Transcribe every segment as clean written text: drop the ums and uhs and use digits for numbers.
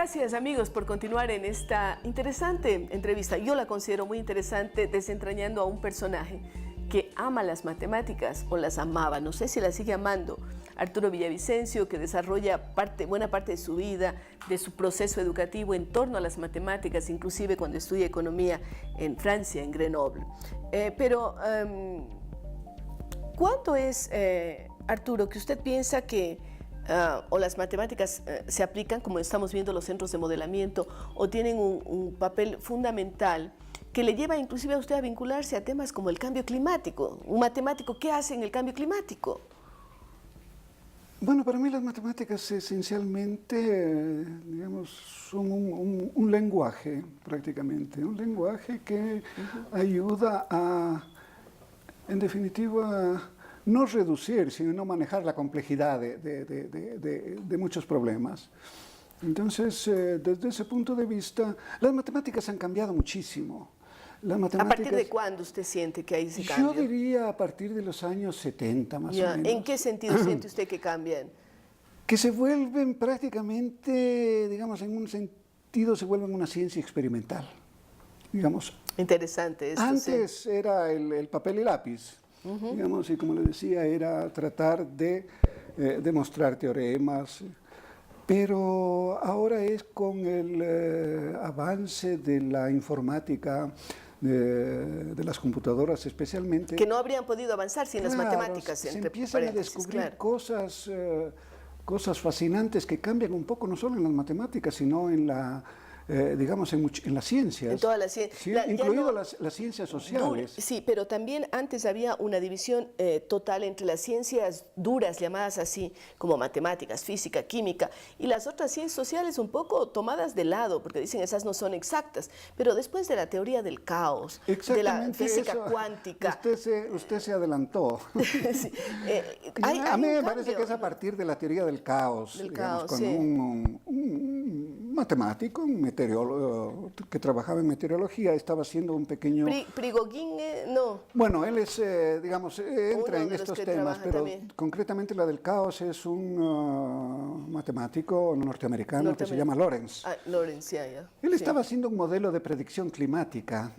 Gracias, amigos, por continuar en esta interesante entrevista. Yo la considero muy interesante, desentrañando a un personaje que ama las matemáticas, o las amaba, no sé si las sigue amando. Arturo Villavicencio, que desarrolla buena parte de su vida, de su proceso educativo en torno a las matemáticas, inclusive cuando estudia economía en Francia, en Grenoble. ¿Cuánto es, Arturo, que usted piensa que o las matemáticas se aplican, como estamos viendo, los centros de modelamiento, o tienen un papel fundamental que le lleva inclusive a usted a vincularse a temas como el cambio climático? Un matemático, ¿qué hace en el cambio climático? Bueno, para mí las matemáticas esencialmente, digamos, son un lenguaje prácticamente, un lenguaje que ayuda a, en definitiva, no reducir, sino no manejar la complejidad de muchos problemas. Entonces, desde ese punto de vista, las matemáticas han cambiado muchísimo. ¿A partir de cuándo usted siente que hay ese cambio? Yo diría a partir de los años 70, más o menos. ¿En qué sentido siente usted que cambian? Que se vuelven prácticamente, digamos, en un sentido, se vuelven una ciencia experimental, digamos. Interesante esto. Antes era el papel y lápiz, digamos, y como le decía, era tratar de demostrar teoremas, pero ahora es con el avance de la informática, de las computadoras especialmente, que no habrían podido avanzar sin las matemáticas. Se empiezan a descubrir cosas fascinantes que cambian un poco, no solo en las matemáticas, sino en la, digamos, en las ciencias. En todas las ciencias. Sí, incluido las ciencias sociales. Sí, pero también antes había una división total entre las ciencias duras, llamadas así, como matemáticas, física, química, y las otras ciencias sociales un poco tomadas de lado, porque dicen esas no son exactas. Pero después de la teoría del caos, de la física cuántica... Usted se adelantó. Sí, a mí me parece que es a partir de la teoría del caos, con un matemático, un meteorólogo que trabajaba en meteorología, estaba haciendo un pequeño... Prigogine, no. Bueno, él es, digamos, entra en estos temas, pero concretamente la del caos es un matemático norteamericano que se llama Lorentz. Lorentz, ya. Él estaba haciendo un modelo de predicción climática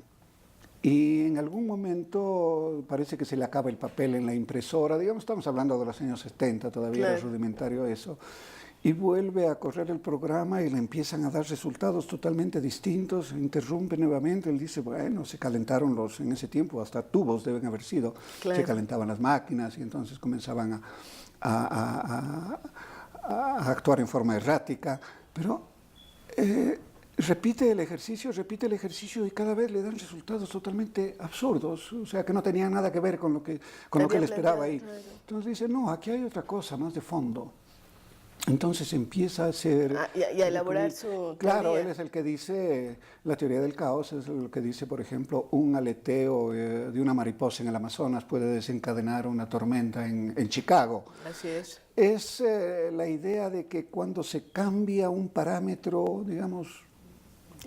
y en algún momento parece que se le acaba el papel en la impresora, digamos, estamos hablando de los años 70, todavía era rudimentario eso. Y vuelve a correr el programa y le empiezan a dar resultados totalmente distintos, interrumpe nuevamente, él dice, bueno, se calentaron en ese tiempo, hasta tubos deben haber sido, se calentaban las máquinas y entonces comenzaban a actuar en forma errática, pero repite el ejercicio y cada vez le dan resultados totalmente absurdos, o sea, que no tenían nada que ver con lo que él esperaba ahí. Entonces dice, no, aquí hay otra cosa más de fondo. Entonces empieza a hacer... y a elaborar su teoría. Claro, él es el que dice, la teoría del caos es lo que dice, por ejemplo, un aleteo de una mariposa en el Amazonas puede desencadenar una tormenta en Chicago. Así es. Es la idea de que cuando se cambia un parámetro, digamos...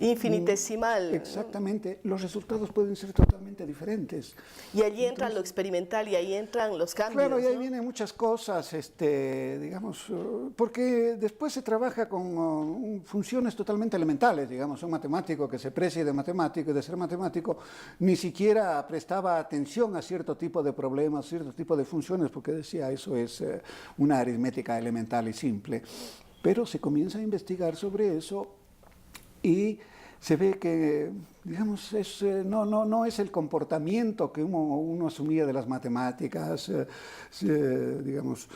infinitesimal. Exactamente, los resultados pueden ser totalmente diferentes. Y allí entra lo experimental y ahí entran los cambios. Claro, y ahí vienen muchas cosas, digamos, porque después se trabaja con funciones totalmente elementales, digamos, un matemático que se precie de matemático y de ser matemático ni siquiera prestaba atención a cierto tipo de problemas, cierto tipo de funciones, porque decía, eso es una aritmética elemental y simple. Pero se comienza a investigar sobre eso y se ve que, digamos, no es el comportamiento que uno asumía de las matemáticas, digamos,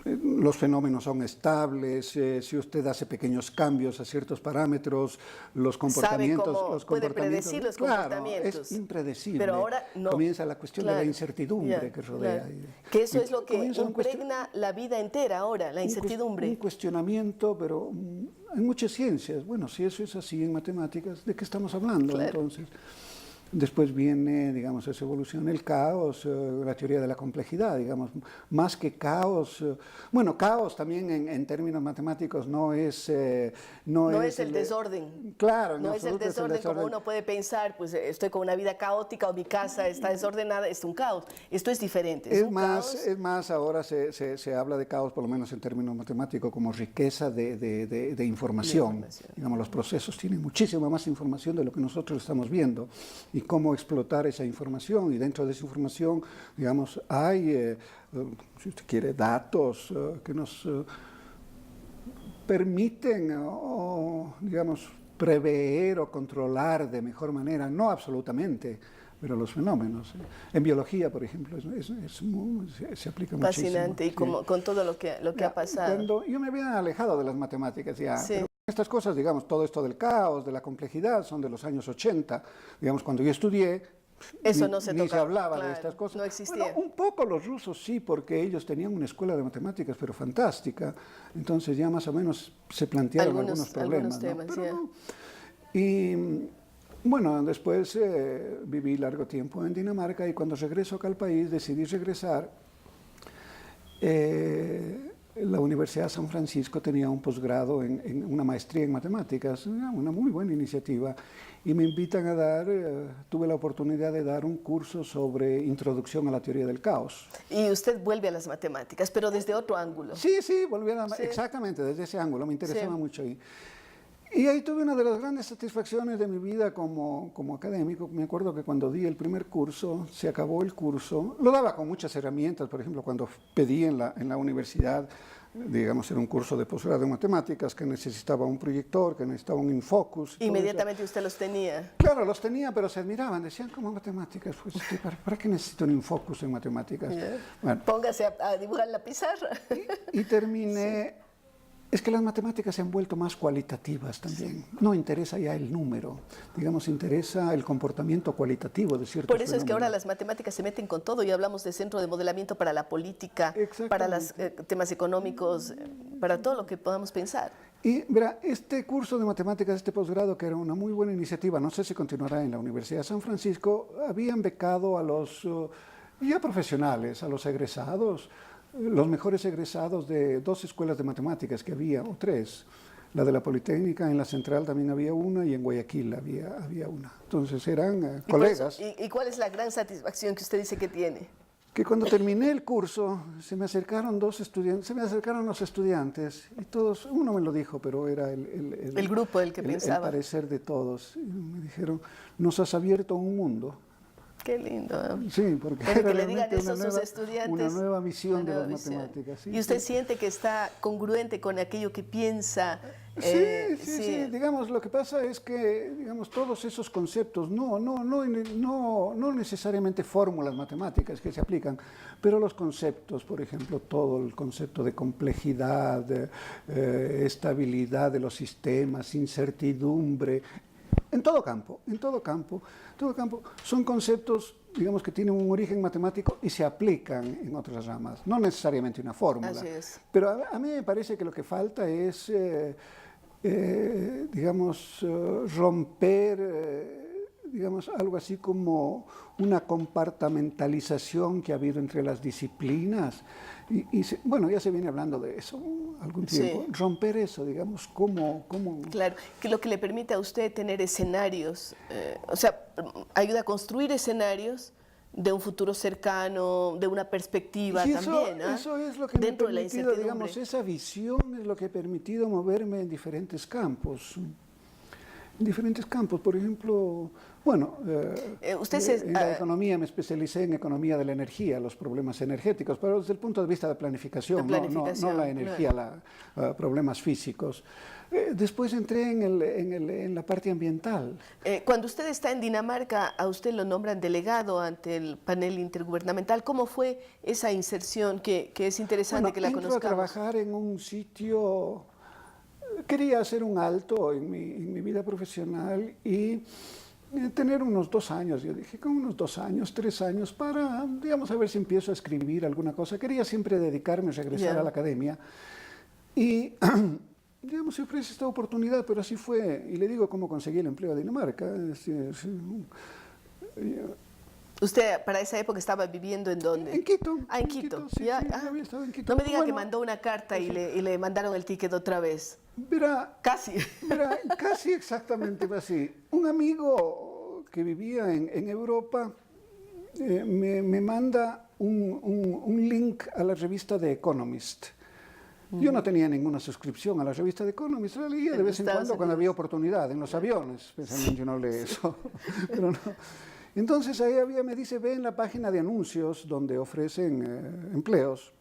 los fenómenos son estables, si usted hace pequeños cambios a ciertos parámetros, los comportamientos... puede predecir los comportamientos. Claro, es impredecible. Pero ahora no. Comienza la cuestión de la incertidumbre que rodea. Que eso es lo que impregna la vida entera ahora, la incertidumbre. Un cuestionamiento, pero en muchas ciencias. Bueno, si eso es así en matemáticas, ¿de qué estamos hablando entonces? Después viene, digamos, esa evolución, el caos, la teoría de la complejidad, digamos, más que caos. Bueno, caos también en términos matemáticos no es... no es el desorden. Claro, en no es el absoluto desorden como uno puede pensar, pues estoy con una vida caótica o mi casa está desordenada, es un caos. Esto es diferente. Es más, ahora se habla de caos, por lo menos en términos matemáticos, como riqueza de información. Digamos, los procesos tienen muchísima más información de lo que nosotros estamos viendo y cómo explotar esa información. Y dentro de esa información, digamos, hay, si usted quiere, datos que nos permiten, digamos, prever o controlar de mejor manera, no absolutamente, pero los fenómenos. En biología, por ejemplo, se aplica muchísimo. Fascinante, y como, con todo lo que ha pasado. Cuando yo me había alejado de las matemáticas ya, Sí. pero estas cosas, digamos, todo esto del caos, de la complejidad, son de los años 80, digamos, cuando yo estudié, Eso ni se hablaba de estas cosas. No existía. Bueno, un poco los rusos sí, porque ellos tenían una escuela de matemáticas, pero fantástica, entonces ya más o menos se plantearon algunos problemas. Temas, ¿no? Pero yeah. no. Y bueno, después viví largo tiempo en Dinamarca y cuando regreso acá al país decidí regresar. La Universidad de San Francisco tenía un posgrado en una maestría en matemáticas, una muy buena iniciativa, y me invitan a dar, tuve la oportunidad de dar un curso sobre introducción a la teoría del caos. Y usted vuelve a las matemáticas, pero desde otro ángulo. Sí, volví a exactamente desde ese ángulo, me interesaba mucho ahí. Y ahí tuve una de las grandes satisfacciones de mi vida como académico. Me acuerdo que cuando di el primer curso, se acabó el curso, lo daba con muchas herramientas, por ejemplo, cuando pedí en la universidad, digamos, era un curso de posgrado en matemáticas que necesitaba un proyector, que necesitaba un infocus. Inmediatamente usted los tenía. Claro, los tenía, pero se admiraban, decían, ¿cómo matemáticas? Pues, ¿para qué necesito un infocus en matemáticas? Yeah. Bueno, Póngase a dibujar en la pizarra. y terminé. Sí. Es que las matemáticas se han vuelto más cualitativas también. No interesa ya el número, digamos, interesa el comportamiento cualitativo de ciertos Por eso fenómenos. es que ahora las matemáticas se meten con todo y hablamos de centro de modelamiento para la política, para los temas económicos, para todo lo que podamos pensar. Y verá, este curso de matemáticas, este posgrado, que era una muy buena iniciativa, no sé si continuará en la Universidad de San Francisco, habían becado a los ya profesionales, a los egresados, los mejores egresados de 2 escuelas de matemáticas que había, o 3. La de la Politécnica, en la Central también había una y en Guayaquil había una. Entonces eran colegas. ¿Y cuál es la gran satisfacción que usted dice que tiene? Que cuando terminé el curso se me acercaron los estudiantes y todos, uno me lo dijo, pero era el grupo del que pensaba. El parecer de todos. Y me dijeron, nos has abierto un mundo. Qué lindo. Sí, porque pero era que le digan eso a sus estudiantes. Una nueva visión de las matemáticas. Sí, y usted siente que está congruente con aquello que piensa. Sí. Digamos, lo que pasa es que, digamos, todos esos conceptos, no necesariamente fórmulas matemáticas que se aplican, pero los conceptos, por ejemplo, todo el concepto de complejidad, estabilidad de los sistemas, incertidumbre, en todo campo, son conceptos, digamos, que tienen un origen matemático y se aplican en otras ramas, no necesariamente una fórmula. Así es. Pero a mí me parece que lo que falta es, digamos, romper, digamos, algo así como una compartimentalización que ha habido entre las disciplinas. Bueno, ya se viene hablando de eso algún tiempo. Sí. Romper eso, digamos, ¿cómo? Claro, que lo que le permite a usted tener escenarios, o sea, ayuda a construir escenarios de un futuro cercano, de una perspectiva también. Eso es lo que me ha permitido, digamos, esa visión es lo que ha permitido moverme en diferentes campos. Por ejemplo, bueno, en la economía me especialicé en economía de la energía, los problemas energéticos, pero desde el punto de vista de planificación, no la energía, problemas físicos. Después entré en la parte ambiental. Cuando usted está en Dinamarca, a usted lo nombran delegado ante el panel intergubernamental. ¿Cómo fue esa inserción que es interesante que la conozcamos? Entro a trabajar en un sitio. Quería hacer un alto en mi vida profesional y tener unos 2 años, yo dije, con unos 2 años, 3 años, para, digamos, a ver si empiezo a escribir alguna cosa. Quería siempre dedicarme a regresar a la academia y, digamos, se ofrece esta oportunidad, pero así fue. Y le digo cómo conseguí el empleo a Dinamarca. ¿Usted para esa época estaba viviendo en dónde? En Quito. Ah, en Quito. Sí, Ya, sí, ah. había estado en Quito. No me diga que Bueno, mandó una carta y le mandaron el ticket otra vez. verá, Casi. Era casi exactamente así. Un amigo que vivía en Europa me manda un link a la revista The Economist. Yo no tenía ninguna suscripción a la revista The Economist, la leía de vez en cuando había oportunidad, en los aviones, especialmente uno lee eso. Pero no. Entonces ahí me dice, ve en la página de anuncios donde ofrecen empleos.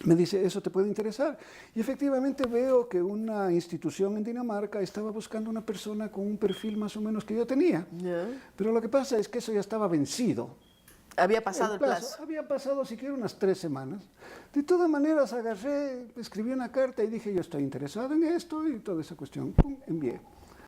Me dice, ¿eso te puede interesar? Y efectivamente veo que una institución en Dinamarca estaba buscando una persona con un perfil más o menos que yo tenía. Ya. Pero lo que pasa es que eso ya estaba vencido. Había pasado el plazo. Había pasado siquiera unas 3 semanas. De todas maneras agarré, escribí una carta y dije, yo estoy interesado en esto y toda esa cuestión. Pum, envié.